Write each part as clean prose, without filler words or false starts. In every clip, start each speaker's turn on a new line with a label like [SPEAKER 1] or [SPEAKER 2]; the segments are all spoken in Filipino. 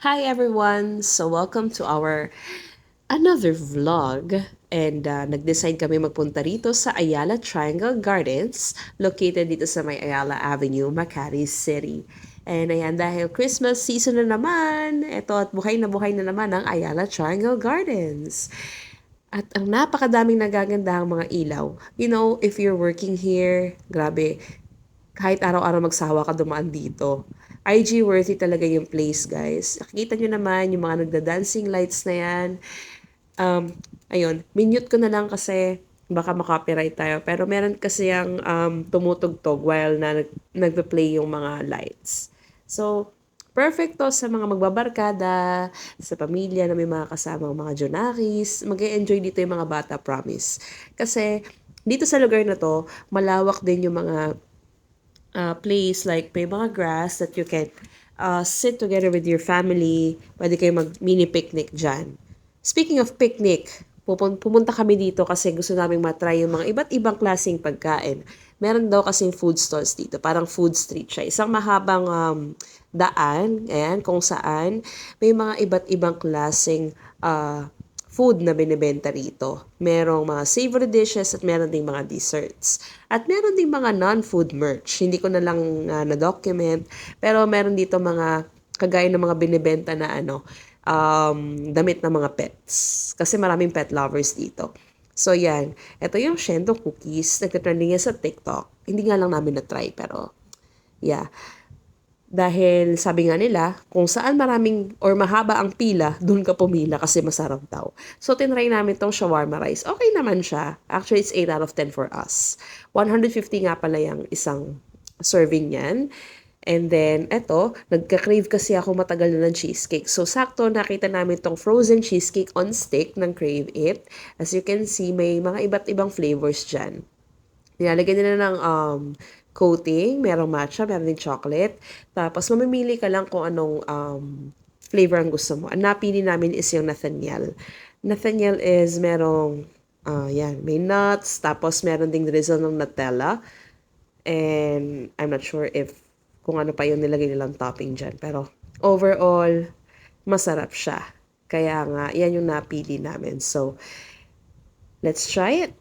[SPEAKER 1] Hi everyone! So welcome to our another vlog. And nag-decide kami magpunta rito sa Ayala Triangle Gardens, located dito sa may Ayala Avenue, Makati City. And ayan, dahil Christmas season na naman, eto at buhay na naman ang Ayala Triangle Gardens. At ang napakadaming nagagandahang mga ilaw. You know, if you're working here, grabe, kahit araw-araw magsawa ka dumaan dito. IG worthy talaga yung place, guys. Nakikita nyo naman yung mga nagda-dancing lights na yan. Ayun, minute ko na lang kasi baka makopyright tayo. Pero meron kasi yung tumutugtog while nagpe-play yung mga lights. So, perfect to sa mga magbabarkada, sa pamilya na may mga kasamang mga Junakis. Mag-enjoy dito yung mga bata, promise. Kasi, dito sa lugar na to, malawak din yung mga place like may mga grass that you can sit together with your family. Pwede kayo mag-mini picnic dyan. Speaking of picnic, pumunta kami dito kasi gusto namin matry yung mga iba't ibang klaseng pagkain. Meron daw kasing food stalls dito, parang food street siya. Isang mahabang daan, ayan, kung saan may mga iba't ibang klaseng food na binibenta rito. Merong mga savory dishes at meron ding mga desserts. At meron ding mga non-food merch. Hindi ko na lang na-document, pero meron dito mga kagaya ng mga binibenta na damit ng mga pets. Kasi maraming pet lovers dito. So yan, ito yung Shendo cookies. Nagtitrending yan sa TikTok. Hindi nga lang namin na-try, pero yeah. Dahil sabi nga nila, kung saan maraming or mahaba ang pila, doon ka pumila kasi masarap daw. So, tinry namin tong shawarma rice. Okay naman siya. Actually, it's 8 out of 10 for us. 150 nga pala yung isang serving niyan. And then, eto, nagka-crave kasi ako matagal na ng cheesecake. So, sakto, nakita namin tong frozen cheesecake on stick ng Crave It. As you can see, may mga iba't ibang flavors dyan. Nilalagyan nila ng coating, merong matcha, meron din chocolate. Tapos mamimili ka lang kung anong flavor ang gusto mo. Ang napili namin is yung Nathaniel. Nathaniel is merong, yan, may nuts, tapos meron ding drizzle ng Nutella. And I'm not sure if kung ano pa yung nilagay nilang topping dyan. Pero overall, masarap siya. Kaya nga, yan yung napili namin. So, let's try it.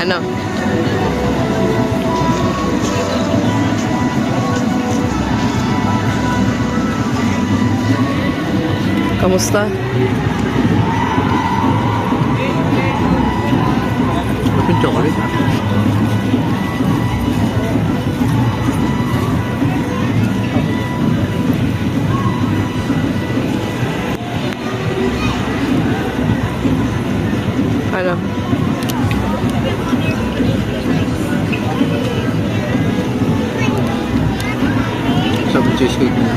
[SPEAKER 1] Ano? Kamusta?
[SPEAKER 2] Open chocolate.
[SPEAKER 1] Ano?
[SPEAKER 2] Sabi cheesecake niya.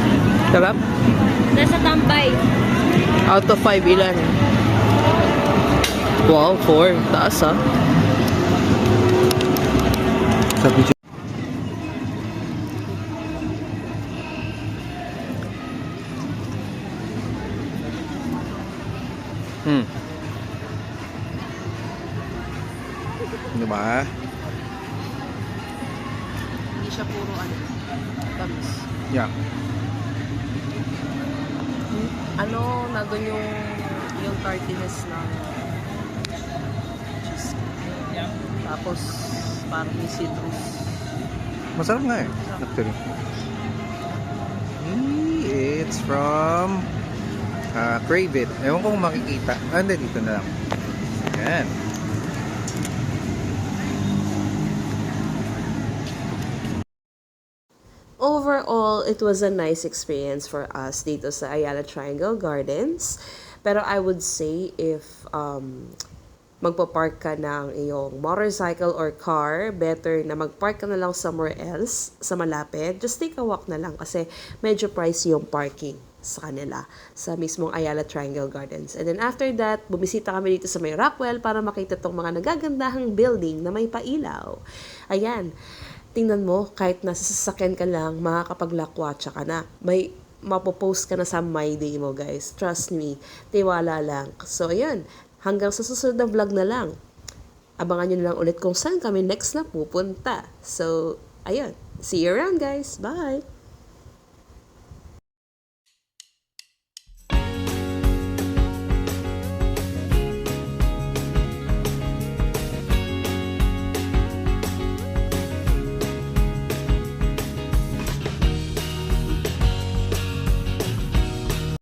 [SPEAKER 1] Sarap?
[SPEAKER 3] Nasa tambay.
[SPEAKER 1] Out of 5 ilan? Wow, 4. Taas ah.
[SPEAKER 2] Sabi cheesecake. Hmm. Diba?
[SPEAKER 1] Hindi siya puro tamis.
[SPEAKER 2] Yeah.
[SPEAKER 1] Nandun yung tartiness ng cheesecake. Tapos, parang may citrus.
[SPEAKER 2] Masarap nga eh. Actually. It's from Crave It. Ewan ko kung makikita. Hindi, dito na lang. Yan.
[SPEAKER 1] Overall, it was a nice experience for us dito sa Ayala Triangle Gardens. Pero I would say if magpa-park ka ng iyong motorcycle or car, better na mag-park ka na lang somewhere else sa malapit. Just take a walk na lang kasi medyo pricey yung parking sa kanila sa mismong Ayala Triangle Gardens. And then after that, bumisita kami dito sa may Rockwell para makita tong mga nagagandahang building na may pailaw. Ayan, tingnan mo, kahit nasa sasakyan ka lang, makakapaglakwatsa ka na. May mapopost ka na sa My Day mo, guys. Trust me, tiwala lang. So, ayan, hanggang sa susunod na vlog na lang. Abangan nyo na lang ulit kung saan kami next na pupunta. So, ayun. See you around, guys. Bye!